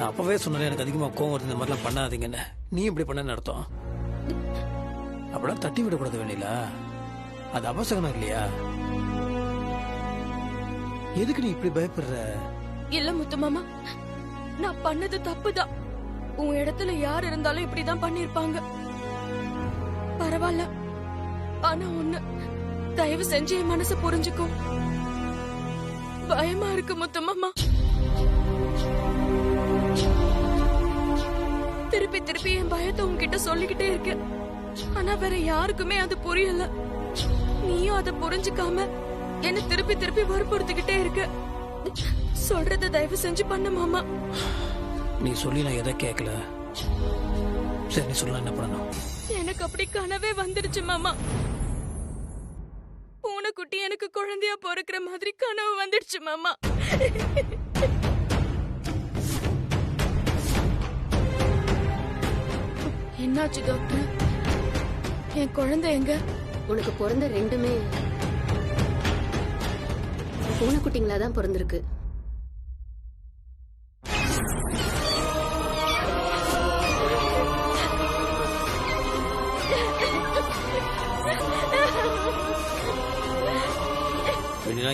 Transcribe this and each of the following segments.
நான் அப்பவே சொன்னேன் எனக்கு அதிகமா கோவம் வருது, இந்த மாதிரிலாம் பண்ணாதீங்கன்னு. நீ இப்படி பண்ணன்னு அர்த்தம்? அப்படிலாம் தட்டி விடக்கூடாது வேணிலா, அது அபசகனம் இல்லையா? எதுக்கு நீ இப்படி பயப்படுற? இல்ல முத்து மாமா, நான் பண்ணது தப்புதான். உன் இடத்துல யார் இருந்தாலும் இப்படிதான் பண்ணிருப்பாங்க. பரவாயில்ல, ஆனா ஒண்ணு, தயவு செஞ்சு என் மனசை புரிஞ்சுக்கும். பயமா இருக்கு முத்து மாமா. திருப்பி திருப்பி என் பயத்தை உன்கிட்ட சொல்லிக்கிட்டே இருக்கு. ஆனா வேற யாருக்குமே அது புரியல. நீயும் அதை புரிஞ்சுக்காம என்ன திருப்பி திருப்பி வற்புறுத்திக்கிட்டே இருக்க. சொல்றத தயவு செஞ்சு பண்ணு மாமா. நீ சொல்லி நான் எதை கேட்கல. சரி, நீ சொல்ல என்ன பண்ணணும்? எனக்கு அப்படி கனவே வந்துடுச்சு மாமா. பூனைக்குட்டி எனக்கு குழந்தையா பிறக்கிற மாதிரி கனவு வந்துடுச்சு மாமா. என்னாச்சு டாக்டர்? என் குழந்தை எங்க? உனக்கு பிறந்த ரெண்டுமே பூனைக்குட்டிங்களா தான் பிறந்திருக்கு.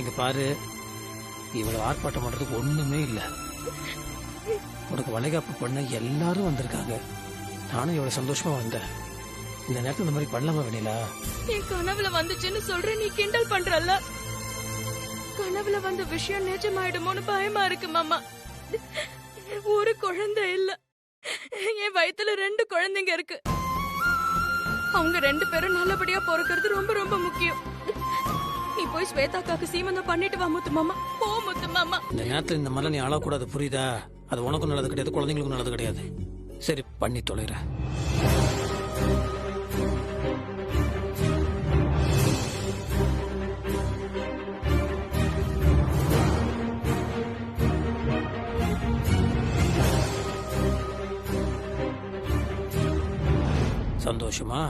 இங்க பாரு, இவ்வளவு ஆர்ப்பாட்டம் பண்றதுக்கு ஒண்ணுமே இல்ல. உனக்கு வளைகாப்பு பண்ண எல்லாரும் வந்திருக்காங்க. நானும் இவ்வளவு சந்தோஷமா வந்தேன். இந்த நேரத்துல இந்த மாதிரி பண்ணலாமா வேணிலா? என் கனவுல வந்துச்சுன்னு சொல்ற, நீ கிண்டல் பண்றல்ல? கனவுல வந்த விஷயம் நிஜமாயிடுமோன்னு பயமா இருக்கு மாமா. ஒரு குழந்தை இல்ல, என் வயித்துல 2 குழந்தைங்க இருக்கு. அவங்க 2 பேரும் நல்லபடியா பிறக்கிறது ரொம்ப ரொம்ப முக்கியம். நீ போய் ஸ்வேதாக்காக்கு சீமந்தம் பண்ணிட்டு வா முத்து மாமா. போ முத்து மாமா. இந்த நேரத்துல இந்த மாதிரி நீ அழக்கூடாது, புரியுதா? அது உனக்கும் நல்லது கிடையாது, குழந்தைங்களுக்கும் நல்லது கிடையாது. சரி, பண்ணி தொலைற. சந்தோஷமா?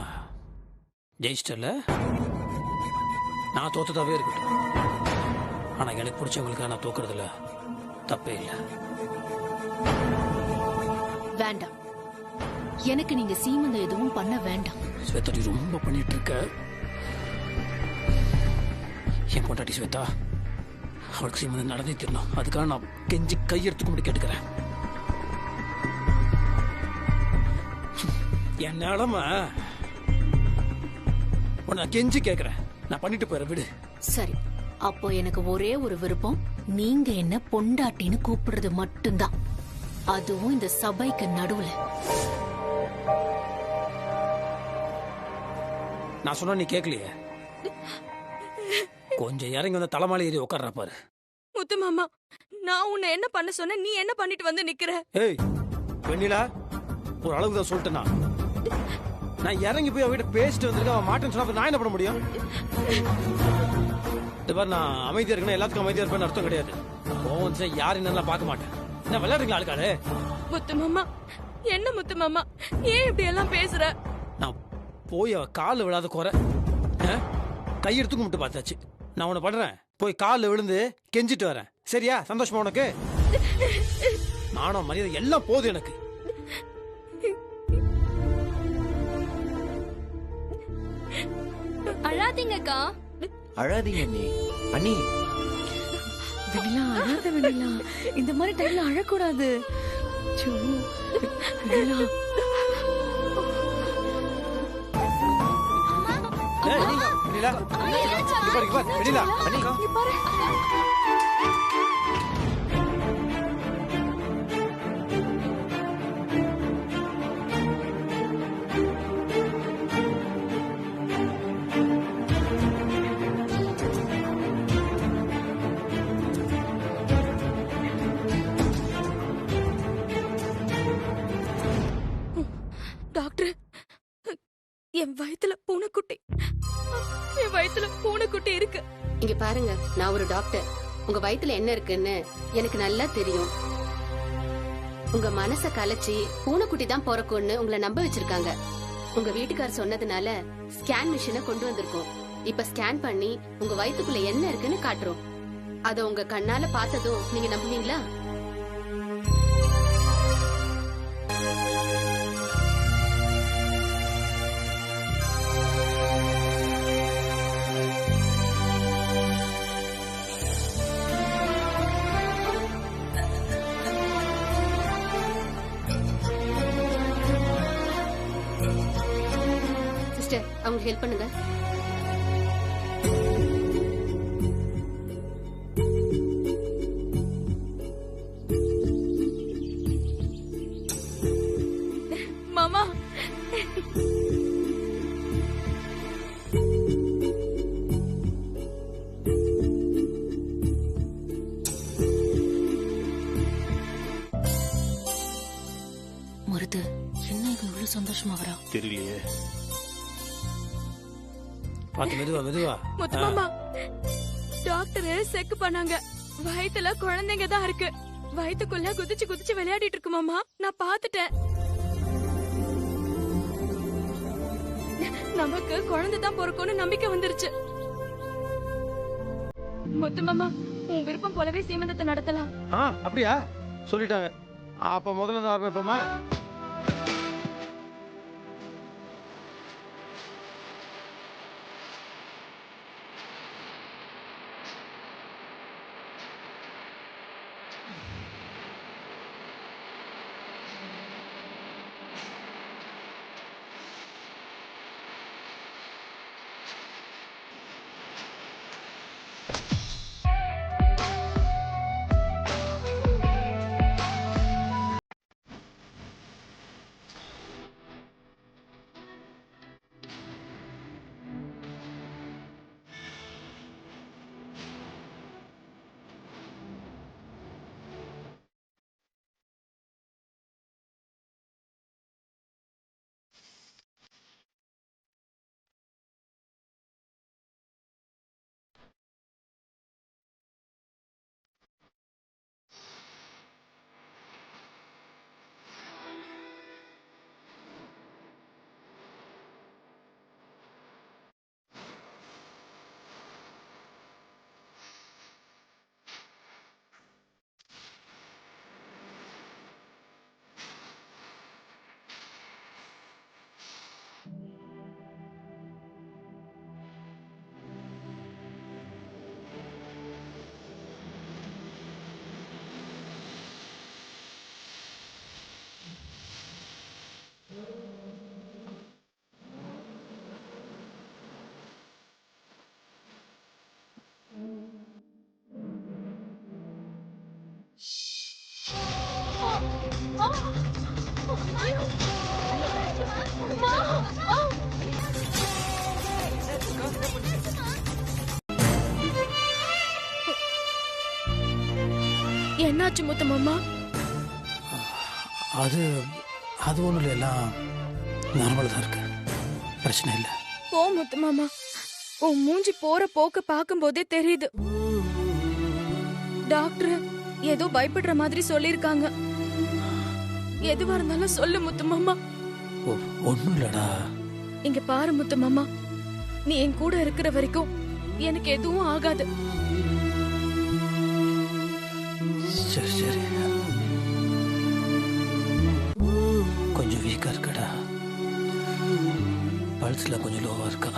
ஜெயிச்சிட்டல? நான் தோத்ததாவே இருக்கட்டும். ஆனா எனக்கு பிடிச்சவங்களுக்காக நான் தோக்குறதுல தப்பே இல்லை. வேண்டாம், எனக்கு நீங்க சீமந்தம் எதுவும் பண்ண வேண்டாம். ஸ்வேதா, ரொம்ப பண்ணிட்டு இருக்க. என் பொண்டாட்டி ஸ்வேதா, அவளுக்கு சீமந்தம் நடந்தே தரணும். அதுக்காக நான் கெஞ்சி கையெடுத்து கும்பிட்டு கேட்டுக்கிறேன். என் நிலமை உன்னை கெஞ்சி கேட்கிறேன். நான் பண்ணிட்டு போற விடு. சரி, அப்போ எனக்கு ஒரே ஒரு விருப்பம், நீங்க என்ன பொண்டாட்டின்னு கூப்பிடுறது மட்டும்தான். அதுவும் இந்த சபைக்கு நடுவுல. நான் சொன்னா நீ கேட்கலையே. கொஞ்சம் இறங்கி வந்த தலைமாலை ஏறி உட்கார்ற பாரு. முத்து மாமா, நான் உன்னை என்ன பண்ண சொன்ன, நீ என்ன பண்ணிட்டு வந்து நிக்கிற? ஏய் வெண்ணிலா, ஒரு அளவுக்கு தான் சொல்லிட்டேனா? நான் இறங்கி போய் அவகிட்ட பேசிட்டு வந்திருக்கேன். அவன் மாட்டேன்னு சொன்னா நான் என்ன பண்ண முடியும்? இந்த மாதிரி நான் அமைதியா இருக்கேன், எல்லாத்துக்கும் அமைதியா இருப்பேன்னு அர்த்தம் கிடையாது. கோவம் யாரும் என்னெல்லாம் பார்க்க மாட்டேன். என்ன விளையாடுறீங்களா ஆளுக்காரு? முத்து மாமா, என்ன முத்து மாமா, ஏன் இப்படி எல்லாம் பேசுற? நான் போய் அவ காலில் விழாத குறை கையெடுத்து கும்பிட்டு பார்த்தாச்சு. நான் உன்னை பண்றேன், போய் காலில் விழுந்து கெஞ்சிட்டு வரேன். சரியா? சந்தோஷமா உனக்கு? நானும் மரியாதை எல்லாம் போதும் எனக்கு. அழாதீங்கக்கா. அழாதீங்க நீ அண்ணி. வெண்ணிலா, அழாத வெண்ணிலா. இந்த மாதிரி டைம்ல அழக்கூடாது. வெண்ணிலா, டாக்டர், என் வயித்துல பூனைக்குட்டி, என் வயித்துல பூனைக்குட்டி இருக்கு. இங்க பாருங்க, நான் ஒரு டாக்டர். உங்க வயித்துல என்ன இருக்குன்னு எனக்கு நல்லா தெரியும். உங்க மனச கலைச்சி பூனைக்குட்டி தான் பிறக்கும்னு உங்களை நம்ப வச்சிருக்காங்க. உங்க வீட்டுக்காரர் சொன்னதுனால ஸ்கேன் மிஷினை கொண்டு வந்திருக்கோம். இப்ப ஸ்கேன் பண்ணி உங்க வயித்துக்குள்ள என்ன இருக்குன்னு காட்டுறோம். அத உங்க கண்ணால பார்த்ததும் நீங்க நம்புவீங்களா? அவங்க ஹெல்ப் பண்ணுங்க. மாமா மருது என்ன இவ்வளவு சந்தோஷமா வரா? தெரியலையே. பார்த்து மெதுவா மெதுவா. முத்து மாமா, டாக்டர் செக் பண்ணாங்க. வயித்துல குழந்தைங்க தான் இருக்கு. வயித்துக்குள்ள குதிச்சு குதிச்சு விளையாடிட்டு இருக்கு மாமா. நான் பாத்துட்டேன். நமக்கு குழந்தை தான் பிறக்கும்னு நம்பிக்கை வந்துருச்சு. முத்து மாமா, உன் விருப்பம் போலவே சீமந்தத்தை நடத்தலாம். அப்படியா சொல்லிட்டாங்க. அப்ப முதல்ல இருந்து ஆரம்பிப்போமா? என்னாச்சு முத்து மாமா? அது அது ஒண்ணும் இல்லை, எல்லாம் நார்மலா தான் இருக்கு, பிரச்சனை இல்லை. போ முத்து மாமா, உன் மூஞ்சி போற போக்க பாக்கும் போதே தெரியுது. டாக்டர் ஏதோ பயப்படுற மாதிரி சொல்லிருக்காங்க. எதுவா இருந்தாலும் சொல்லு முத்து மாமா. ஒண்ணும் இல்லடா. இங்க பாரு முத்து மாமா, நீ என் கூட இருக்கிற வரைக்கும் எனக்கு எதுவும் ஆகாது. சரி சரி, கொஞ்சம் வீக்கா இருக்கடா, பல்ஸ்ல கொஞ்சம் லோவா இருக்கா.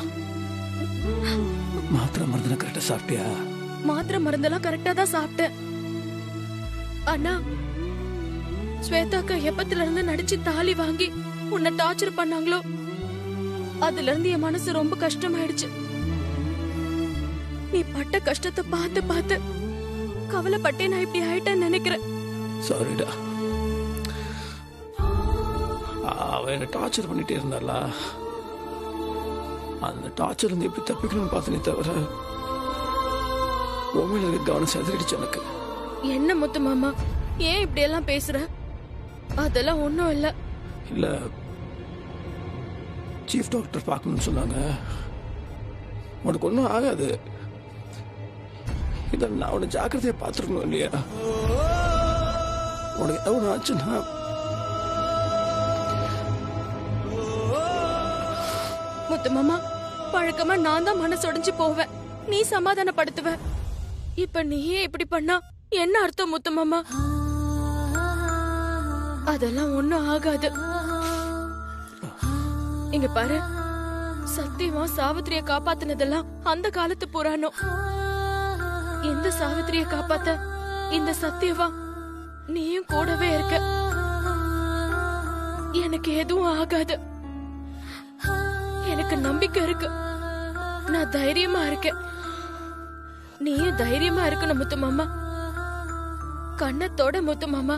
மாத்திரை மருந்துல கரெக்டா சாப்பிட்டியா? மாத்திரை மருந்தெல்லாம் கரெக்டா தான் சாப்பிட்டேன். அண்ணா, ஸ்வேதாக்கா எப்பத்துல இருந்து நடிச்சு தாலி வாங்கி உன்னை டார்ச்சர் பண்ணாங்களோ அதுல இருந்து என் மனசு ரொம்ப கஷ்டமாயிடுச்சு. நீ பட்ட கஷ்டத்தை பார்த்து பார்த்து கவலைப்பட்டே நான் இப்படி ஆயிட்டேன்னு நினைக்கிறேன். சாரிடா, அவ என்ன டார்ச்சர் பண்ணிட்டே இருந்தாளா, அந்த டார்ச்சர் இருந்து எப்படி தப்பிக்கணும்னு பார்த்தனே தவிர உண்மையில இருக்க கவனம் செதறிடுச்சு எனக்கு. என்ன முத்து மாமா, ஏன் இப்படி எல்லாம் பேசுற? அதெல்லாம் ஒண்ணும் இல்ல. இல்ல, சீஃப் டாக்டர் பார்க்கணும்னு சொன்னாங்க. உனக்கு ஒன்றும் ஆகாது, இதை நான் உன்னை ஜாக்கிரதையா பார்த்துருக்கணும் இல்லையா? உனக்கு எவ்வளோ ஆச்சுன்னா முத்து மாமா, பழக்கமா நான் தான் மனசு உடைஞ்சு போவேன், நீ சமாதானப்படுத்துவ. இப்ப நீயே இப்படி பண்ணா என்ன அர்த்தம் முத்து மாமா? அதெல்லாம் ஒண்ணும் ஆகாது. இங்க பாரு, சத்தியமா சாவித்திரிய காப்பாத்தினதெல்லாம் அந்த காலத்து புராணம். இந்த சாவித்திரிய காப்பாத்த இந்த சத்தியவா நீயும் கூடவே இருக்க. எனக்கு எதுவும் ஆகாது. எனக்கு எனக்கு நம்பிக்கை இருக்கு. நான் தைரியமா இருக்கேன். நீயும் தைரியமா இருக்கணும் முத்து மாமா. கண்ணத்தோட முத்து மாமா.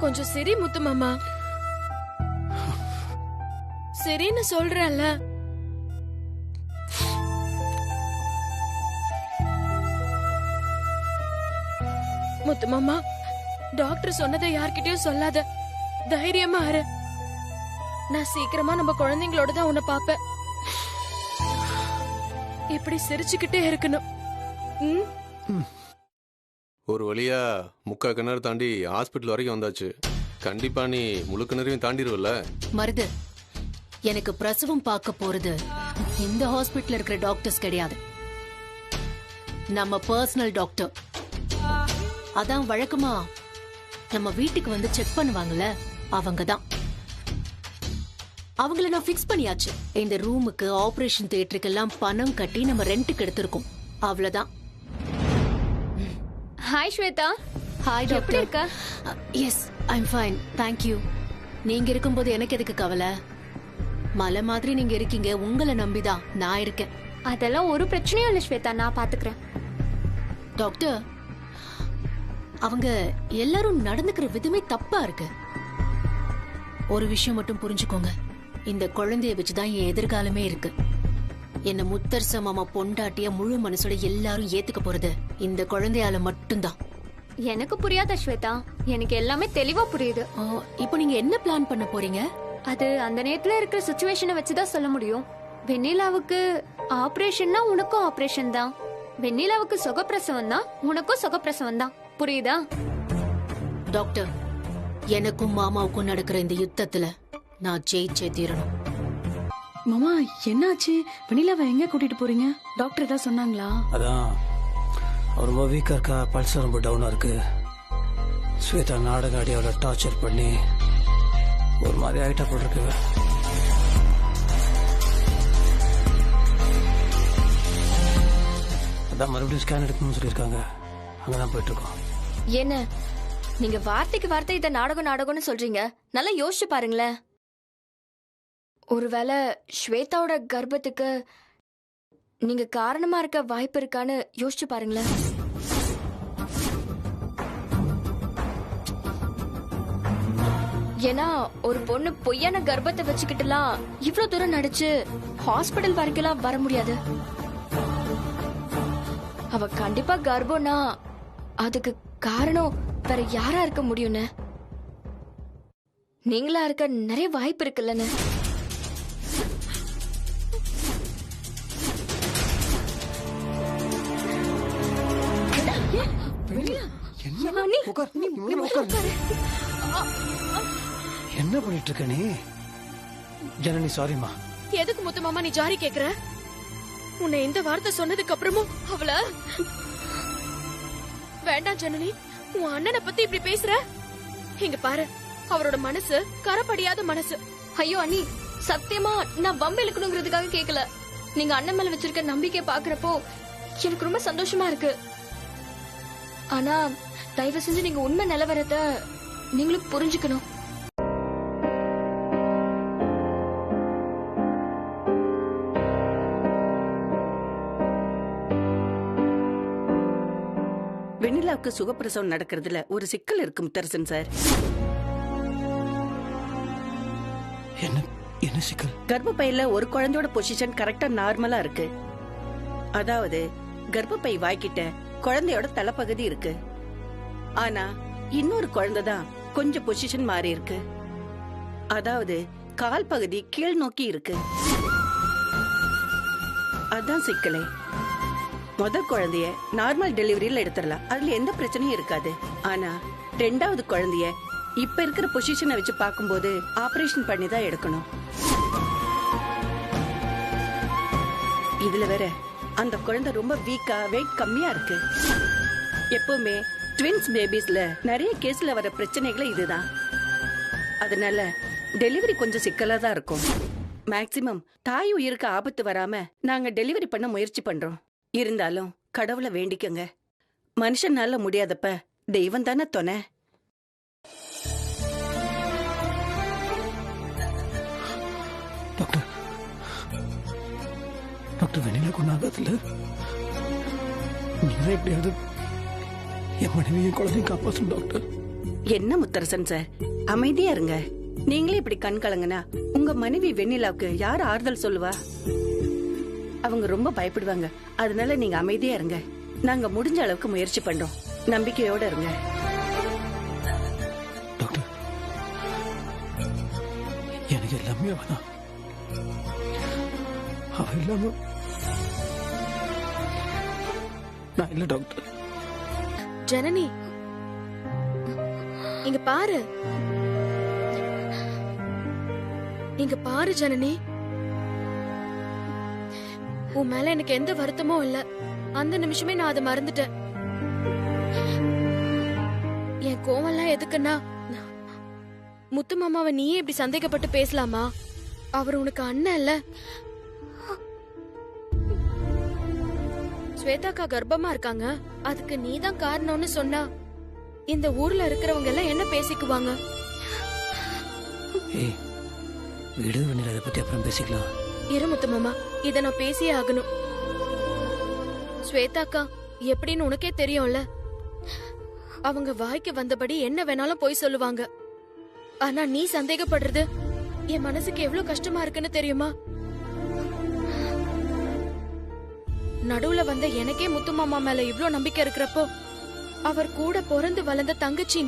கொஞ்சம் சரி முத்து மாமா. சரின்னு சொல்றேன்ல. முத்து மாமா, டாக்டர் சொன்னதை யார்கிட்டயும் சொல்லாத. தைரியமா இரு. நான் சீக்கிரமா நம்ம குழந்தைங்களோட தான் உன்னை பாப்பேன். இப்படி சிரிச்சுக்கிட்டே இருக்கணும். ஒரு வழியா முக்கா கிணறு தாண்டி ஹாஸ்பிட்டல் வரைக்கும் வந்தாச்சு. கண்டிப்பா நீ முழு கிணறையும் தாண்டிடுவல்ல? மருது, எனக்கு பிரசவம் பார்க்க போறது இந்த ஹாஸ்பிட்டல் இருக்கிற டாக்டர்ஸ் கிடையாது, நம்ம பர்சனல் டாக்டர். அதான் வழக்கமா நம்ம வீட்டுக்கு வந்து செக் பண்ணுவாங்கல்ல, அவங்கதான். அவங்கள நான் பிக்ஸ் பண்ணியாச்சு. இந்த ரூமுக்கு, ஆபரேஷன் தியேட்டருக்கு எல்லாம் பணம் கட்டி நம்ம ரெண்டுக்கு எடுத்திருக்கோம். அவ்வளவுதான். ஹாய் ஸ்வேதா. Hi doctor. இருக்க? Yes, I am fine, thank you. நீங்க இருக்கும்போது எனக்கு எதுக்கு கவலை? மலை மாதிரி நீங்க இருக்கீங்க, உங்களை நம்பிதான் நான் இருக்கேன். அதெல்லாம் ஒரு பிரச்சனையும் இல்லை ஸ்வேதா, நான் பாத்துக்கிறேன். டாக்டர், அவங்க எல்லாரும் நடந்துக்கிற விதமே தப்பா இருக்கு. ஒரு விஷயம் மட்டும் புரிஞ்சுக்கோங்க, இந்த குழந்தைய வச்சுதான் என் எதிர்காலமே இருக்கு. என்ன முத்தரச மாமா பொண்டாட்டிய முழு மனசோட எல்லாரும் ஏத்துக்க போறது இந்த குழந்தையால மட்டும்தான். எனக்கு புரியாத ஸ்வேதா, எனக்கு எல்லாமே தெளிவா புரியுது. இப்போ நீங்க என்ன பிளான் பண்ண போறீங்க? அது அந்த நேரத்துல இருக்கிற சிச்சுவேஷனை வச்சுதான் சொல்ல முடியும். வெண்ணிலாவுக்கு ஆபரேஷன்னா உனக்கும் ஆபரேஷன் தான், வெண்ணிலாவுக்கு சுகப்பிரசவம் தான் உனக்கும் சுகப்பிரசவம் தான். புரியுதா? டாக்டர், எனக்கும் மாமாவுக்கும் நடக்கிற இந்த யுத்தத்துல நான் ஜெயிச்சே தீரணும். மாமா, என்னாச்சு? வெண்ணிலாவை எங்க கூட்டிட்டு போறீங்க? டாக்டர் ஏதாவது சொன்னாங்களா? அதான் அவர் ரொம்ப வீக்கா இருக்கா, பல்ஸ் ரொம்ப டவுனா இருக்கு. ஸ்வேதா நாடக ஆடி அவளை டார்ச்சர் பண்ணி ஒரு மாதிரி ஆயிட்டா போட்டிருக்கு. அதான் மறுபடியும் ஸ்கேன் எடுக்கணும்னு சொல்லியிருக்காங்க. அங்கதான் போயிட்டு இருக்கோம். என்ன நீங்க வார்த்தைக்கு வார்த்தை இத நாடகம் நாடகம்னு சொல்றீங்க? நல்லா யோசிச்சு பாருங்களேன். ஒருவேளை ஸ்வேதாவோட கர்ப்பத்துக்கு நீங்க காரணமா இருக்க வாய்ப்பு இருக்கான்னு யோசிச்சு பாருங்களேன். ஏன்னா ஒரு பொண்ணு பொய்யான கர்ப்பத்தை வச்சுக்கிட்டுலாம் இவ்வளவு தூரம் நடிச்சு ஹாஸ்பிட்டல் வரைக்கும் வர முடியாது. அவ கண்டிப்பா கர்ப்பம்னா அதுக்கு காரணம் வேற யாரா இருக்க முடியும்னு? நீங்களா இருக்க நிறைய வாய்ப்பு இருக்குல்லன்னு. என்ன பண்ணிட்டு இருக்க நீ? ஜனனி, சாரிமா. எதுக்கு முத்து மாமா நீ ஜாரி கேக்குற? உன்னை இந்த வார்த்தை சொன்னதுக்கு அப்புறமும் அவள வேண்டாம் ஜனனி. உன் அண்ணனை பத்தி இப்படி பேசுற? இங்க பாரு, அவரோட மனசு கரப்படியாத மனசு. ஐயோ அண்ணி, சத்தியமா நான் வம்பு இழுக்கணுங்கிறதுக்காக கேக்கல. நீங்க அண்ணன் மேல வச்சிருக்க நம்பிக்கை பாக்குறப்போ எனக்கு ரொம்ப சந்தோஷமா இருக்கு. ஆனா தயவு செஞ்சு நீங்க உண்மை நிலவரத்தை நீங்களும் புரிஞ்சுக்கணும். வெண்ணிலாவுக்கு சுகப்பிரசவம் நடக்கிறதுல ஒரு சிக்கல் இருக்கு முத்தரசன் சார். என்ன சிக்கல்? கர்ப்பப்பையில ஒரு குழந்தையோட பொசிஷன் கரெக்டா நார்மலா இருக்கு. அதாவது கர்ப்பப்பை வாய்க்கிட்ட குழந்தையோட தலைப்பகுதி இருக்கு. ஆனா இன்னொரு குழந்தைதான் கொஞ்சம் பொசிஷன் மாறி இருக்கு. அதாவது கால் பகுதி கீழ் நோக்கி இருக்கு. அதான் சிக்கலே. முதல் குழந்தைய நார்மல் டெலிவரியில எடுத்துடலாம், அதுல எந்த பிரச்சனையும் இருக்காது. ஆனா ரெண்டாவது குழந்தைய இப்ப இருக்கிற பொசிஷனை வச்சு பார்க்கும்போது ஆபரேஷன் பண்ணி தான் எடுக்கணும். இதுல வேற அந்த குழந்தை ரொம்ப வீக்கா, வெயிட் கம்மியா இருக்கு. எப்பவுமே ட்வின்ஸ் பேபிஸ்ல நிறைய கேஸ்ல வர பிரச்சனைகள் இதுதான். அதனால டெலிவரி கொஞ்சம் சிக்கலா தான் இருக்கும். மேக்சிமம் தாய் உயிருக்கு ஆபத்து வராம நாங்க டெலிவரி பண்ண முயற்சி பண்றோம். இருந்தாலும் கடவுளை வேண்டிக்கங்க. மனுஷனால முடியாதப்ப தெய்வம் தானே துணை. டாக்டர் டாக்டர் வெண்ணிலா கொண்டாகத்துல நீங்க எப்படியாவது என் மனைவியும் குழந்தையும் காப்பாற்றும் டாக்டர். என்ன முத்தரசன் சார், அமைதியா இருங்க. நீங்களே இப்படி கண் கலங்குனா உங்க மனைவி வெண்ணிலாவுக்கு யார் ஆறுதல் சொல்லுவா? அவங்க ரொம்ப பயப்படுவாங்க. அதனால நீங்க அமைதியா இருங்க. நாங்க முடிஞ்ச அளவுக்கு முயற்சி பண்றோம். நம்பிக்கையோட இருங்க. டாக்டர் எனக்கு எல்லாமே அவதான். அவ இல்லாம நான் இல்ல டாக்டர். ஜனனி இங்க பாரு, இங்க பாரு ஜனனி. உன் மேல எனக்கு எந்த வருத்தமும் இல்ல. அந்த நிமிஷமே நான் அதை மறந்துட்டேன். என் கோவம்லாம் எதுக்குன்னா, முத்து மாமாவை நீயே இப்படி சந்தேகப்பட்டு பேசலாமா? அவர் உனக்கு அண்ணன் இல்ல. ஸ்வேதாக்கா கர்ப்பமா இருக்காங்க, அதுக்கு நீதான் காரணம்னு சொன்னா இந்த ஊர்ல இருக்கிறவங்க எல்லாம் என்ன பேசிக்குவாங்க? ஏய் விடு வெண்ணிலா, அதை பத்தி அப்புறம் பேசிக்கலாம். இரு முத்து மாமா, இத நான் பேசியே ஆகணும். ஸ்வேதாக்கா எப்படின்னு உனக்கே தெரியும்ல. அவங்க வாய்க்கு வந்தபடி என்ன வேணாலும் போய் சொல்லுவாங்க. ஆனா நீ சந்தேகப்படுறது என் மனசுக்கு எவ்வளவு கஷ்டமா இருக்குன்னு தெரியுமா? நடுவுல வந்த எனக்கே முத்து மாமா மேல இவ்ளோ நம்பிக்கை இருக்கிறப்போ, அவர் கூட பிறந்து வளர்ந்த தங்கச்சி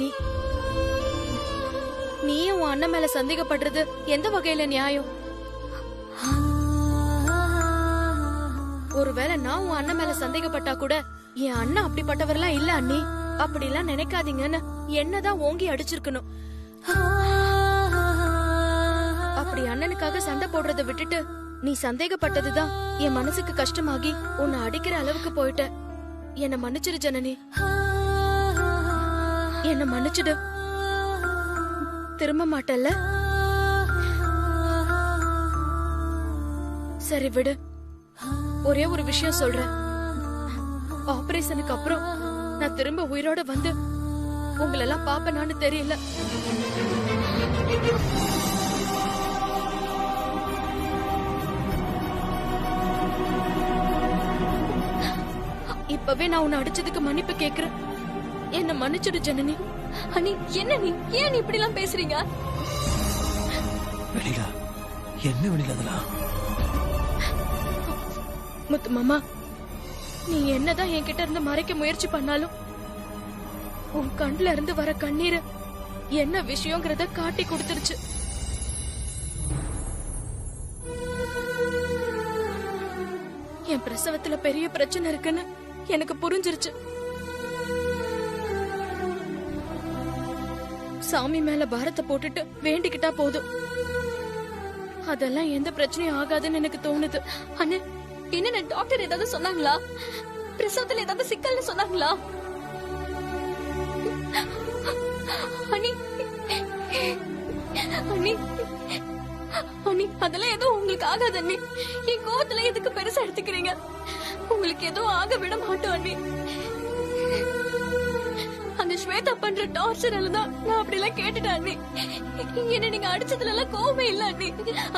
நீயே உன் அண்ணன் மேல சந்தேகப்படுறது எந்த வகையில நியாயம்? ஒருவேளை நான் உன் அண்ணன் மேல சந்தேகப்பட்டா கூட என் அண்ணன் அப்படிப்பட்டவரெல்லாம் இல்ல அண்ணி, அப்படிலாம் நினைக்காதீங்கன்னு என்னதான் ஓங்கி அடிச்சிருக்கணும். அப்படி அண்ணனுக்காக சண்டை போடுறத விட்டுட்டு நீ சந்தேகப்பட்டதுதான் என் மனசுக்கு கஷ்டமாகி உன்னை அடிக்கிற அளவுக்கு போயிட்ட. என்ன மன்னிச்சிடு ஜனனி, என்ன மன்னிச்சிடு. திரும்ப மாட்டல்ல? சரி விடு. ஒரே ஒரு விஷயம் சொல்றேன். ஆபரேஷனுக்கு அப்புறம் நான் திரும்ப உயிரோட வந்து உங்களெல்லாம் பாப்பேனான்னு தெரியல. இப்பவே நான் உன்னை அடிச்சதுக்கு மன்னிப்பு கேக்குறேன். என்ன மன்னிச்சிடு ஜனனி. அண்ணி என்ன நீ ஏன் நீ இப்படி எல்லாம் பேசுறீங்க? வெண்ணிலா என்ன வெண்ணிலா அதெல்லாம்? முத்து மாமா, நீ என்னதான் என்கிட்ட இருந்து மறைக்க முயற்சி பண்ணாலும் உன் கண்ல இருந்து வர கண்ணீர் என்ன விஷயங்கிறத காட்டி கொடுத்துருச்சு. என் பிரசவத்துல பெரிய பிரச்சனை இருக்குன்னு எனக்கு புரிஞ்சிருச்சு. சாமி மேல பாரத்தை போட்டுட்டு வேண்டிக்கிட்டா போதும், அதெல்லாம் எந்த பிரச்சனையும் ஆகாதுன்னு எனக்கு தோணுது. அண்ணே, என்ன டாக்டர் ஏதாவது சொன்னாங்களா? பிரசவத்துல ஏதாவது சிக்கல்னு சொன்னாங்களா? அண்ணி அண்ணி அண்ணி அதெல்லாம் எதுவும் உங்களுக்கு ஆகாது அண்ணி. என் கோவத்துல எதுக்கு பெருசா எடுத்துக்கிறீங்க? உங்களுக்கு எதுவும் ஆக விட மாட்டோம் அண்ணி. அந்த ஸ்வேதா பண்ற டார்ச்சர்ல தான் நான் அப்படி எல்லாம் கேட்டுட்டேன் அண்ணி. என்ன நீங்க அடிச்சதுல எல்லாம் கோவமே இல்ல அண்ணி.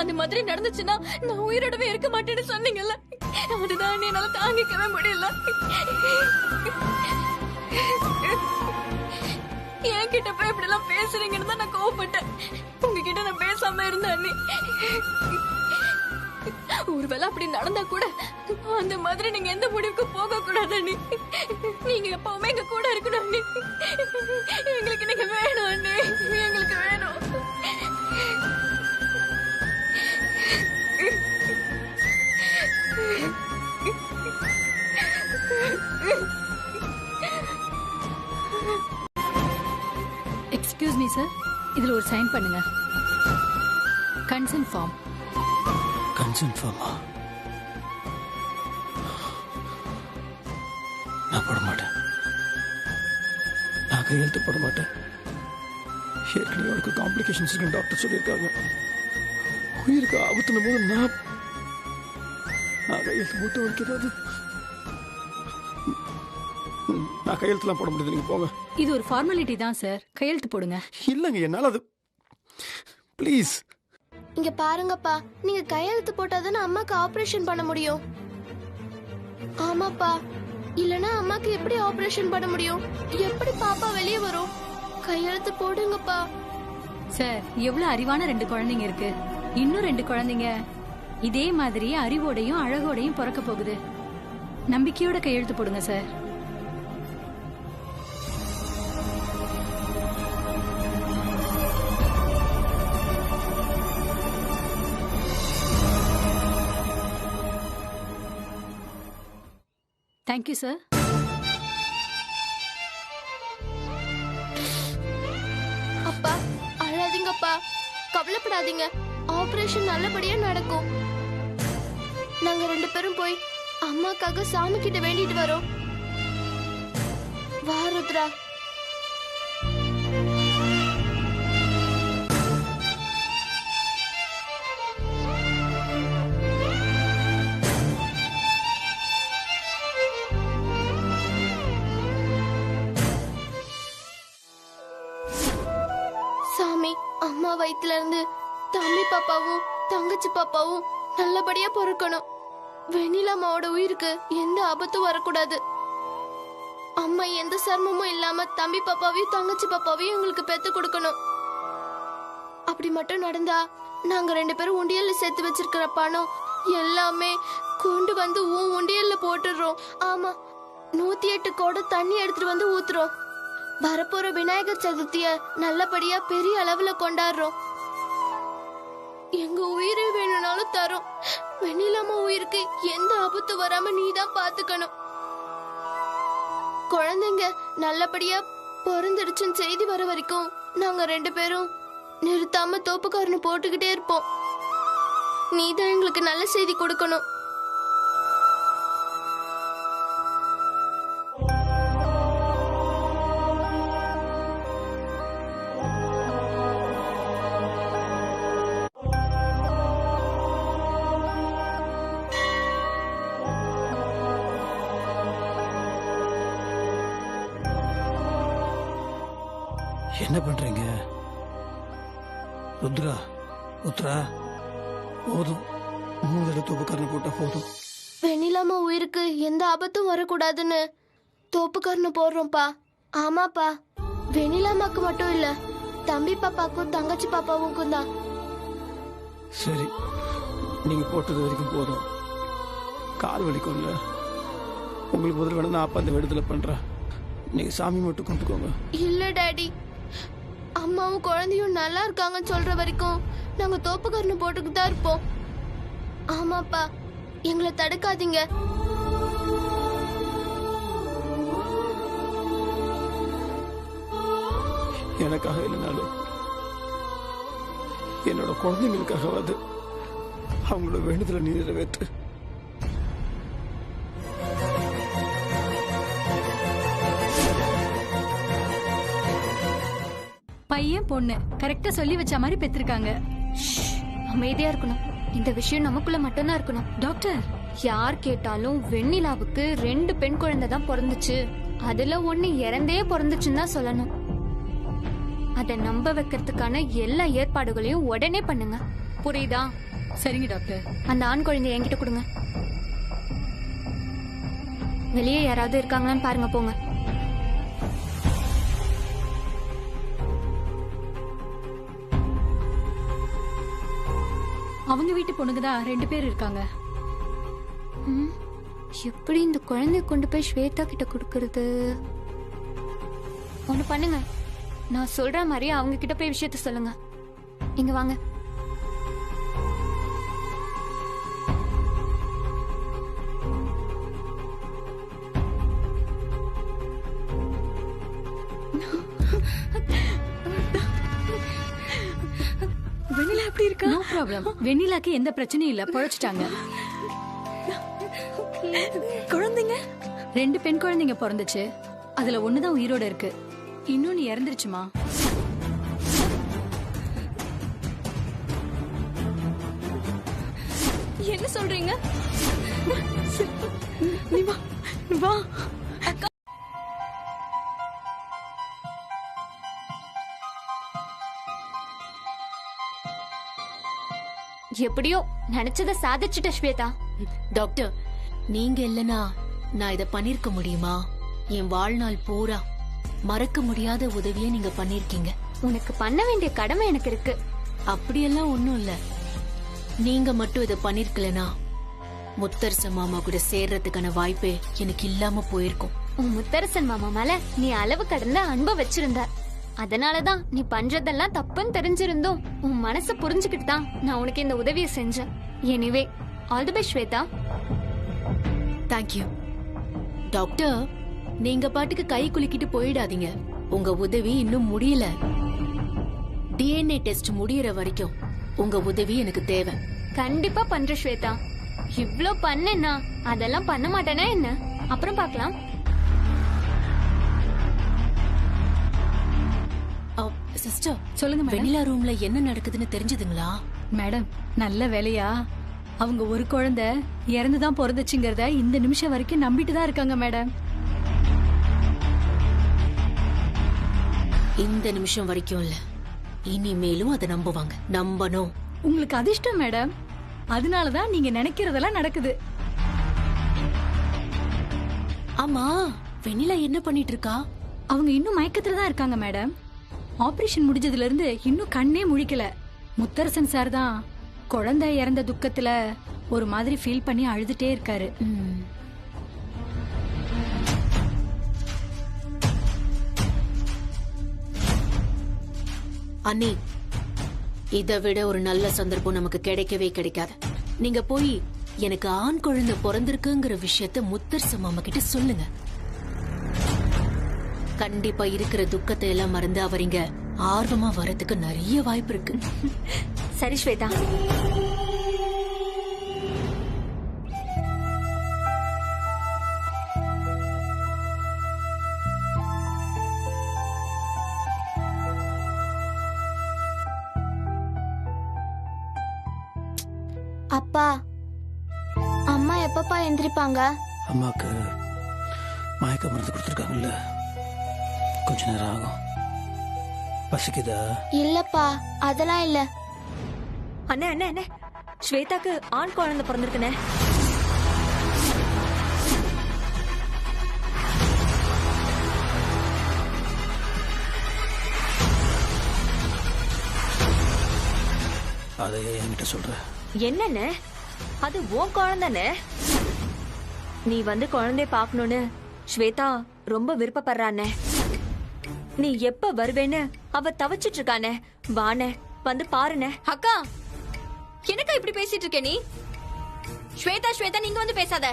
அந்த மாதிரி நடந்துச்சுன்னா நான் உயிரோடவே இருக்க மாட்டேன்னு சொன்னீங்கல்ல, அதுதான் என்னால தாங்கிக்கவே முடியல. என்கிட்ட போய் இப்படி எல்லாம் பேசுறீங்கன்னு தான் நான் கோவப்பட்டேன். உங்ககிட்ட நான் பேசாம இருந்தேன் அண்ணி. ஒருவேளை அப்படி நடந்தா கூட அந்த மாதிரி நீங்க எந்த முடிவுக்கு போக கூடாது அண்ணி. நீங்க எப்பவுமே எங்க கூட இருக்கணும் அண்ணி. எங்களுக்கு நீங்க வேணும் அண்ணி, எங்களுக்கு வேணும். எக்ஸ்கியூஸ் மீ சார், இதுல ஒரு சைன் பண்ணுங்க. Consent form. கன்சென்ட் ஃபார்மா? நான் போட மாட்டேன். நான் கையெழுத்து போட மாட்டேன். ஏற்கனவே அவருக்கு காம்ப்ளிகேஷன்ஸ் இருக்கு டாக்டர் சொல்லியிருக்காங்க. உயிருக்கு ஆபத்துன போது நான் கையெழுத்து போட்டு அவருக்கு ஏதாவது நான் கையெழுத்துலாம் போட முடியாது. நீங்க போங்க. இது ஒரு ஃபார்மாலிட்டி தான் சார், கையெழுத்து போடுங்க. இல்லைங்க என்னால் அது ப்ளீஸ். இங்க பாருங்கப்பா, நீங்க கையெழுத்து போட்டாதானே அம்மாக்கு ஆபரேஷன் பண்ண முடியும். ஆமாப்பா, இல்லனா அம்மாக்கு எப்படி ஆபரேஷன் பண்ண முடியும்? எப்படி பாப்பா வெளியே வரும்? கையெழுத்து போடுங்கப்பா. சார், எவ்வளவு அறிவான 2 குழந்தைங்க இருக்கு. இன்னும் 2 குழந்தைங்க இதே மாதிரி அறிவோடையும் அழகோடையும் பிறக்க போகுது. நம்பிக்கையோட கையெழுத்து போடுங்க சார். Thank you sir. அப்பா அழாதீங்கப்பா, கவலைப்படாதீங்க. ஆபரேஷன் நல்லபடியா நடக்கும். நாங்க 2 பேரும் போய் அம்மாக்காக சாமி கிட்ட வேண்டிட்டு வரோம். வா ருத்ரா. சாமி, அம்மா வயித்துல இருந்து தம்பி பாப்பாவும் தங்கச்சி பாப்பாவும் நல்லபடியா பிறக்கணும். வெண்ணிலா அம்மாவோட உயிருக்கு எந்த ஆபத்தும் வரக்கூடாது. அம்மா எந்த சிரமமும் இல்லாம தம்பி பாப்பாவையும் தங்கச்சி பாப்பாவையும் எங்களுக்கு பெத்து கொடுக்கணும். அப்படி மட்டும் நடந்தா நாங்க 2 பேரும் உண்டியல்ல சேர்த்து வச்சிருக்கிற பணம் எல்லாமே கொண்டு வந்து உண்டியல்ல போட்டுடுறோம். ஆமா, 108 குடம் தண்ணி எடுத்துட்டு வந்து ஊத்துறோம். வரப்போற விநாயகர் சதுர்த்திய நல்லபடியா பெரிய அளவுல கொண்டாடுறோம். எங்க உயிரை வேணும்னாலும் தரும். வெண்ணிலாம உயிருக்கு எந்த ஆபத்து வராம நீதான் பாத்துக்கணும். குழந்தைங்க நல்லபடியா பிறந்துடுச்சுன்னு செய்தி வர வரைக்கும் நாங்க 2 பேரும் நிறுத்தாம தோப்புக்காரனை போட்டுக்கிட்டே இருப்போம். நீதான் எங்களுக்கு நல்ல செய்தி கொடுக்கணும். என்ன பண்றீங்க? ருத்ரா, ருத்ரா, போதும். 3 தடவை தோப்புக்காரனை போட்டா போதும். வெண்ணிலாம உயிருக்கு எந்த ஆபத்தும் வரக்கூடாதுன்னு தோப்புக்காரனை போடுறோம்ப்பா. ஆமாப்பா, வெண்ணிலாமாக்கு மட்டும் இல்ல, தம்பி பாப்பாக்கும் தங்கச்சி பாப்பாவுக்கும் தான். சரி, நீங்க போட்டது வரைக்கும் போதும். கால் வலிக்கும்ல, உங்களுக்கு முதல் வேணும். நான் அப்ப அந்த விடுதலை பண்றேன். நீங்க சாமி மட்டும் கும்பிட்டுக்கோங்க. இல்ல டாடி, அம்மாவும் குழந்தையும் நல்லா இருக்காங்கன்னு சொல்ற வரைக்கும் நாங்க தோப்புக்காரனை போட்டுக்கிட்டு தான் இருப்போம். ஆமாப்பா, எங்களை தடுக்காதீங்க. எனக்காக இல்லைனாலும் என்னோட குழந்தைங்களுக்காகவாது அவங்களோட வேண்டுதலை நீ நிறைவேற்று. பையன் பொண்ணு கரெக்டா சொல்லி வச்ச மாதிரி பெற்றிருக்காங்க. அமைதியா இருக்கணும். இந்த விஷயம் நமக்குள்ள மட்டும்தான் இருக்கணும். டாக்டர், யார் கேட்டாலும் வெண்ணிலாவுக்கு 2 பெண் குழந்தை தான் பிறந்துச்சு, அதுல 1 இறந்தே பிறந்துச்சுன்னு தான் சொல்லணும். அதை நம்ப வைக்கிறதுக்கான எல்லா ஏற்பாடுகளையும் உடனே பண்ணுங்க. புரியுதா? சரிங்க டாக்டர். அந்த ஆண் குழந்தைய என்கிட்ட கொடுங்க. வெளியே யாராவது இருக்காங்களான்னு பாருங்க, போங்க. அவங்க வீட்டு பொண்ணுங்கதான் 2 பேர் இருக்காங்க. எப்படி இந்த குழந்தைய கொண்டு போய் ஸ்வேதா கிட்ட கொடுக்கறது? ஒண்ணு பண்ணுங்க, நான் சொல்ற மாதிரி அவங்க கிட்ட போய் விஷயத்த சொல்லுங்க. இங்க வாங்க. வெண்ணிலா எப்படி இருக்கா? No problem. வெண்ணிலாக்கு எந்த பிரச்சனையும் இல்ல, பொழைச்சிட்டாங்க. குழந்தைங்க 2 பெண் குழந்தைங்க பிறந்துச்சு. அதுல 1 தான் உயிரோட இருக்கு, இன்னொன்னு இறந்துருச்சுமா. என்ன சொல்றீங்க? நீ வா வா. எப்படியோ நினைச்சத சாதிச்சுட்ட ஸ்வேதா. டாக்டர், நீங்க இல்லனா நான் இத பண்ணிருக்க முடியுமா? என் வாழ்நாள் பூரா மறக்க முடியாத உதவியை நீங்க பண்ணிருக்கீங்க. உனக்கு பண்ண வேண்டிய கடமை எனக்கு இருக்கு. அப்படியெல்லாம் ஒண்ணும் இல்ல. நீங்க மட்டும் இத பண்ணிருக்கலனா முத்தரசன் மாமா கூட சேர்றதுக்கான வாய்ப்பே எனக்கு இல்லாம போயிருக்கும். உன் முத்தரசன் மாமா மேல நீ அளவு கடந்த அன்பை வச்சிருந்த. அதனாலதான் நீ பண்றதெல்லாம் தப்புன்னு தெரிஞ்சிருந்தோம் உன் மனச புரிஞ்சுக்கிட்டு தான் நான் உனக்கு இந்த உதவியை செஞ்சேன். Anyway, all the best Shweta. Thank you. Doctor, நீங்க பாட்டுக்கு கை குலுக்கிட்டு போயிடாதீங்க. உங்க உதவி இன்னும் முடியல. டிஎன்ஏ டெஸ்ட் முடியற வரைக்கும் உங்க உதவி எனக்கு தேவை. கண்டிப்பா பண்ற ஸ்வேதா. இவ்ளோ பண்ணேன்னா அதெல்லாம் பண்ண மாட்டேனா என்ன? அப்புறம் பார்க்கலாம். சிஸ்டர், சொல்லுங்க மேடம். வெண்ணிலா ரூம்ல என்ன நடக்குதுன்னு தெரிஞ்சதுங்களா? மேடம், நல்ல வேலையா அவங்க ஒரு குழந்தை இறந்துதான் பிறந்துச்சுங்கிறத இந்த நிமிஷம் வரைக்கும் நம்பிட்டு தான் இருக்காங்க மேடம். இந்த நிமிஷம் வரைக்கும் இல்ல, இனிமேலும் அதை நம்புவாங்க. நம்பணும். உங்களுக்கு அதிர்ஷ்டம் மேடம். அதனாலதான் நீங்க நினைக்கிறதெல்லாம் நடக்குது. ஆமா, வெண்ணிலா என்ன பண்ணிட்டு இருக்கா? அவங்க இன்னும் மயக்கத்துல தான் இருக்காங்க மேடம். ஆபரேஷன் முடிஞ்சதுல இருந்து இன்னும் கண்ணே முழிக்கல. முத்தரசன் சார் தான் குழந்தை இறந்த துக்கத்துல ஒரு மாதிரி ஃபீல் பண்ணி அழுதுட்டே இருக்காரு. அண்ணி, இதை விட ஒரு நல்ல சந்தர்ப்பம் நமக்கு கிடைக்கவே கிடைக்காது. நீங்க போய் எனக்கு ஆண் குழந்தை பிறந்திருக்குங்கிற விஷயத்த முத்தரசன் மாமா கிட்ட சொல்லுங்க. கண்டிப்பா இருக்கிற துக்கத்தை எல்லாம் மறந்து அவர் இங்க ஆர்வமா வரதுக்கு நிறைய வாய்ப்பு இருக்கு. சரி ஸ்வேதா. அப்பா, அம்மா எப்பப்பா எந்திரிப்பாங்க? அம்மாக்கு மயக்க மருந்து கொடுத்துருக்காங்கல்ல, கொஞ்ச நேரம் ஆகும். பசிக்குதா? இல்லப்பா, அதெல்லாம் இல்ல. அண்ணே அண்ணே அண்ணே, ஸ்வேதாக்கு ஆண் குழந்தை பிறந்திருக்குண்ணே. அதையே என்கிட்ட சொல்ற? என்னண்ணே, அது உன் குழந்தைண்ணே. நீ வந்து குழந்தைய பாக்கணும்னு ஸ்வேதா ரொம்ப விருப்பப்படுறானே. நீ எப்ப வருவேன்னு அவ தவிச்சிட்டு இருக்கானே. வானே, வந்து பாருனே. அக்கா, என்னக்கா இப்படி பேசிட்டு இருக்க நீ? ஸ்வேதா ஸ்வேதா நீங்க வந்து பேசாத.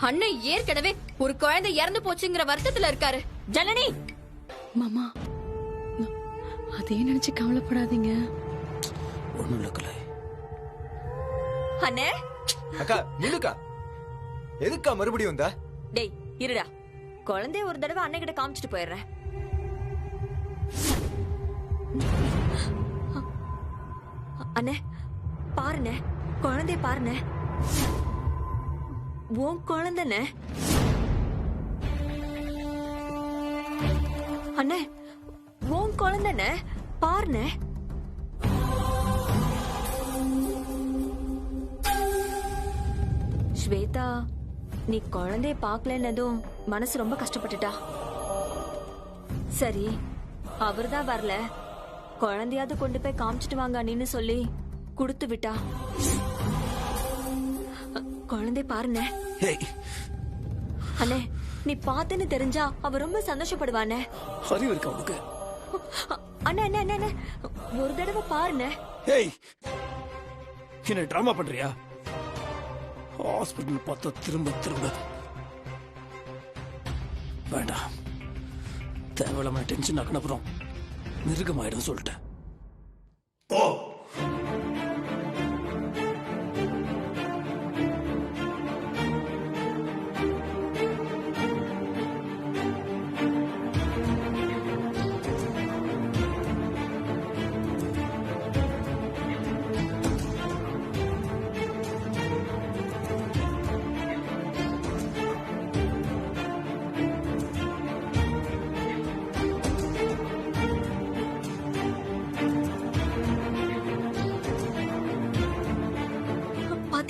அண்ணன் ஏற்கனவே ஒரு குழந்தை இறந்து போச்சுங்கிற வருத்தத்துல இருக்காரு. ஜனனி, மாமா, அதே நினைச்சு கவலைப்படாதீங்க. ஒண்ணும் இல்ல கலை. அண்ணே. அக்கா நில்லுக்கா, எதுக்கா மறுபடியும் வந்தா? டேய் இருடா, குழந்தைய ஒரு தடவை அண்ணன் கிட்ட காமிச்சிட்டு போயிடுறேன். அண்ணே பாருண்ணே, குழந்தைய பாருண்ணே. உன் குழந்தைண்ணே. அண்ணே, உன் குழந்தைண்ணே, பாருண்ணே. ஸ்வேதா, நீ குழந்தைய பாக்கலன்னதும் மனசு ரொம்ப கஷ்டப்பட்டுட்டா. சரி, அவர்தான் வரல, குழந்தையாவது கொண்டு போய் காமிச்சிட்டு வாங்க அண்ணின்னு சொல்லி கொடுத்து விட்டா. குழந்தை பாருண்ணே. அண்ணே, நீ பாத்துன்னு தெரிஞ்சா அவ ரொம்ப சந்தோஷப்படுவானே. அறிவு இருக்கா உனக்கு? அண்ணே அண்ணே அண்ணே, ஒரு தடவை பாருண்ணே. ஏய், என்ன டிராமா பண்றியா? ஹாஸ்பிட்டல் பார்த்தா திரும்ப திரும்ப வேண்டாம். தேவையில்லாம டென்ஷன் ஆக்கின அப்புறம் மிருகமாயிடும் சொல்லிட்டேன்.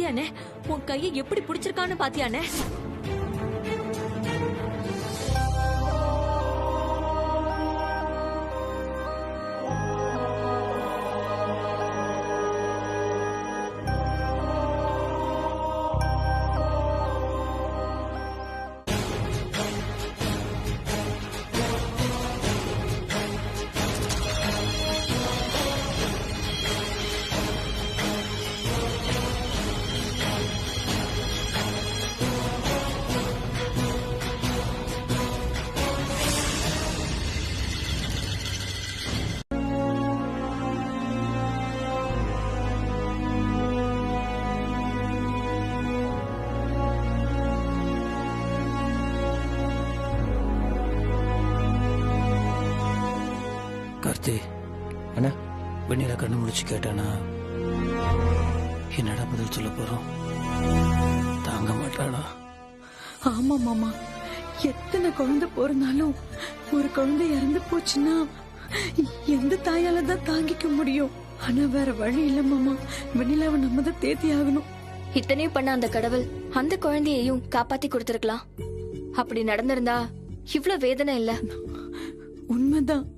பாத்தியானே உன் கையை எப்படி பிடிச்சிருக்கான்னு பாத்தியானே? கார்த்தி, அண்ணா வெண்ணிலா கண்ணு முடிச்சு கேட்டானா என்னடா பதில் சொல்ல போறோம்? தாங்க மாட்டாளா? ஆமா மாமா, எத்தனை குழந்தை பிறந்தாலும் ஒரு குழந்தை இறந்து போச்சுன்னா எந்த தாயால தான் தாங்கிக்க முடியும்? ஆனா வேற வழி இல்ல மாமா, வெண்ணிலாவை நம்ம தான் தேத்தி ஆகணும். இத்தனையும் பண்ண அந்த கடவுள் அந்த குழந்தையையும் காப்பாத்தி கொடுத்திருக்கலாம். அப்படி நடந்திருந்தா இவ்ளோ வேதனை இல்ல. உண்மைதான்.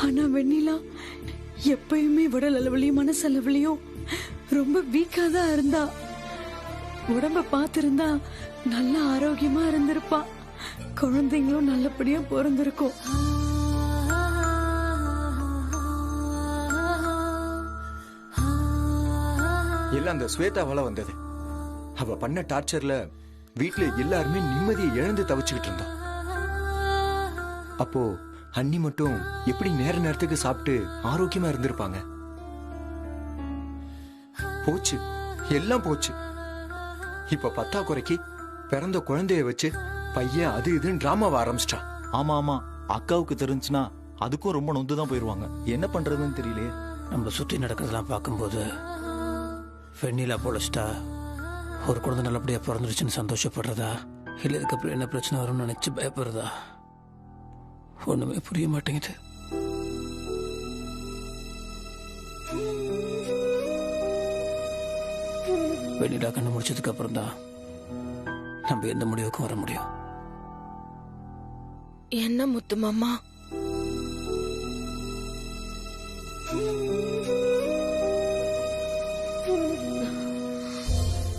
ஆனா வெண்ணிலா எப்பயுமே உடல் அளவுலயும் மனசளவுலயும் ரொம்ப வீக்கா தான் இருந்தா. உடம்ப பாத்திருந்தா நல்ல ஆரோக்கியமா இருந்திருப்பா. குழந்தைங்களும் நல்லபடியா பிறந்திருக்கும். எல்லாம் அந்த ஸ்வேதாவால வந்தது. அவ பண்ண டார்ச்சர்ல வீட்டுல எல்லாருமே நிம்மதியை இழந்து தவிச்சுக்கிட்டு இருந்தோம். அப்போ அண்ணி மட்டும் எப்படி நேர நேரத்துக்கு சாப்பிட்டு ஆரோக்கியமா இருந்திருப்பாங்க? போச்சு, எல்லாம் போச்சு. இப்ப பத்தாக்குறைக்கு பிறந்த குழந்தைய வச்சு பையன் அது இதுன்னு டிராமாவை ஆரம்பிச்சிட்டான். ஆமா ஆமா, அக்காவுக்கு தெரிஞ்சுன்னா அதுக்கும் ரொம்ப நொந்துதான் போயிருவாங்க. என்ன பண்றதுன்னு தெரியலையே. நம்ம சுத்தி நடக்கிறதெல்லாம் பார்க்கும்போது வெண்ணிலா பொழைச்சிட்டா ஒரு குழந்தை நல்லபடியா பிறந்துருச்சுன்னு சந்தோஷப்படுறதா, இல்லை இதுக்கப்புறம் என்ன பிரச்சனை வரும்னு நினைச்சு பயப்படுறதா, ஒண்ணுமே புரிய மாட்டேங்குது. வெண்ணிலா கண்ணு முடிச்சதுக்கு அப்புறம் தான் நம்ம எந்த முடிவுக்கும் வர முடியும். என்ன முத்து மாமா?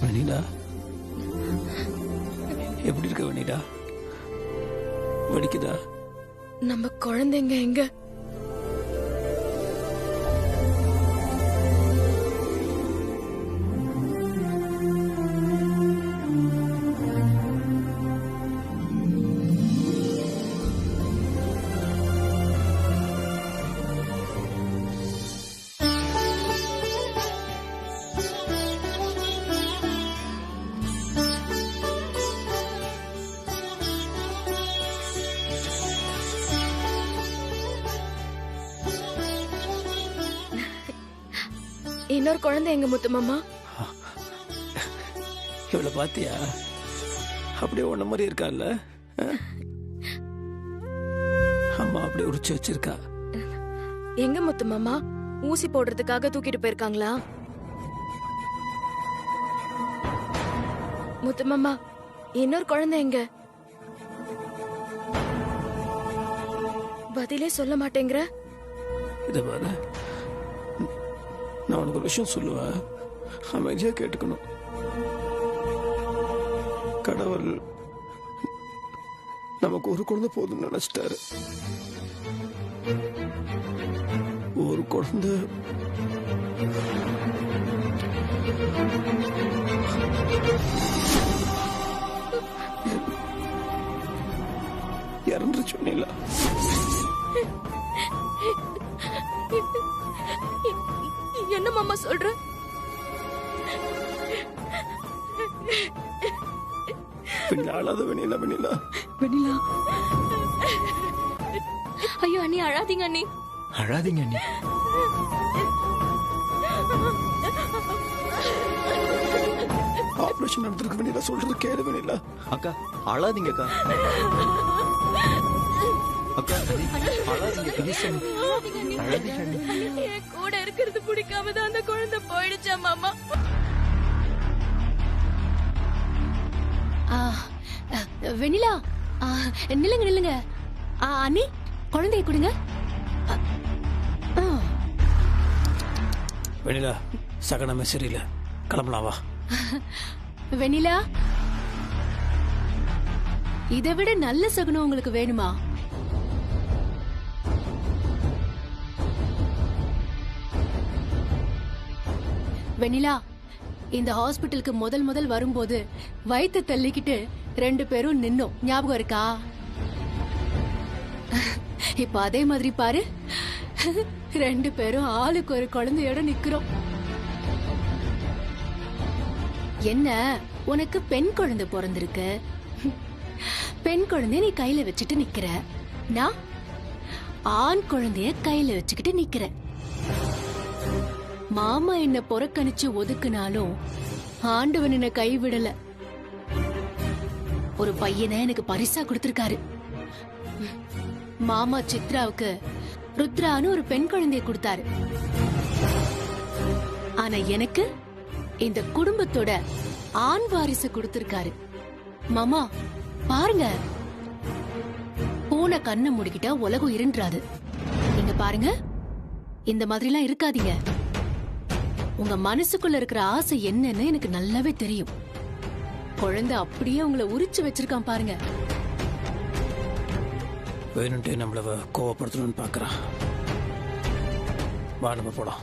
வெண்ணிலா எப்படி இருக்க? வெண்ணிலா வலிக்குதா? நம்ம குழந்தைங்க எங்க? இன்னொரு குழந்தை எங்க முத்து மாமா? இவளை பாத்தியா? அப்படியே ஒன்ன மாதிரி இருக்கால. அம்மா அப்படியே உரிச்சு வச்சிருக்கா. எங்க முத்து மாமா? ஊசி போடுறதுக்காக தூக்கிட்டு போயிருக்காங்களா? முத்து மாமா, இன்னொரு குழந்தை எங்க? பதிலே சொல்ல மாட்டேங்கிற. இத பாரு, நான் உனக்கு ஒரு விஷயம் சொல்லுவேன், அமைதியா கேட்டுக்கணும். கடவுள் நமக்கு ஒரு குழந்தை போதும்னு நினைச்சிட்டாரு. ஒரு குழந்தை இறந்து சொன்னீங்களா? என்ன மாமா சொல்ற? அழாத வெண்ணிலா, வெண்ணிலா, வெண்ணிலா. ஐயோ அண்ணி, அழாதீங்க அண்ணி. அழாதீங்க அண்ணி. ஆபரேஷன் நடந்திருக்கு வெண்ணிலா, சொல்றது கேளு வெண்ணிலா. அக்கா அழாதீங்க அக்கா. அக்கா என் கூட இருக்கிறது பிடிக்காம தான் அந்த குழந்தை போயிடுச்சா மாமா? ஆ, வெண்ணிலா ஆ, நில்லுங்க நில்லுங்க. அண்ணி குழந்தைய கொடுங்க. வெளியில சகனமே சரியில்லை, கிளம்பலாம் வா. வெண்ணிலா, இதை விட நல்ல சகுனம் உங்களுக்கு வேணுமா? வெண்ணிலா, இந்த ஹாஸ்பிட்டலுக்கு முதல் வரும்போது வயித்தை தள்ளிக்கிட்டு 2 பேரும் நின்னோம், ஞாபகம் இருக்கா? இப்ப அதே மாதிரி பாரு, 2 பேரும் ஆளுக்கு ஒரு குழந்தையோட நிக்கிறோம். என்ன, உனக்கு பெண் குழந்தை பிறந்திருக்கு. பெண் குழந்தைய நீ கையில வச்சுட்டு நிக்கிற, நான் ஆண் குழந்தைய கையில வச்சுக்கிட்டு நிக்கிறேன். மாமா என்ன புறக்கணிச்சு ஒதுக்குனாலும் ஆண்டவன் என்ன கைவிடல. ஒரு பையனை எனக்கு பரிசா கொடுத்திருக்காரு. மாமா சித்ராவுக்கு ருத்ரான்னு ஒரு பெண் குழந்தைய கொடுத்தாரு. ஆனா எனக்கு இந்த குடும்பத்தோட ஆண் வாரிசு கொடுத்திருக்காரு. மாமா பாருங்க, பூனை கண்ணை மூடிக்கிட்டா உலகம் இருண்டாது. நீங்க பாருங்க, இந்த மாதிரி எல்லாம் இருக்காதீங்க. உங்க மனசுக்குள்ள இருக்கிற ஆசை என்னன்னு எனக்கு நல்லாவே தெரியும். குழந்தை அப்படியே உங்களை உரிச்சு வச்சிருக்கான் பாருங்க. வேணும்ட்டே நம்மள கோவப்படுத்தணும்னு பாக்குறான். வா நம்ம போலாம்.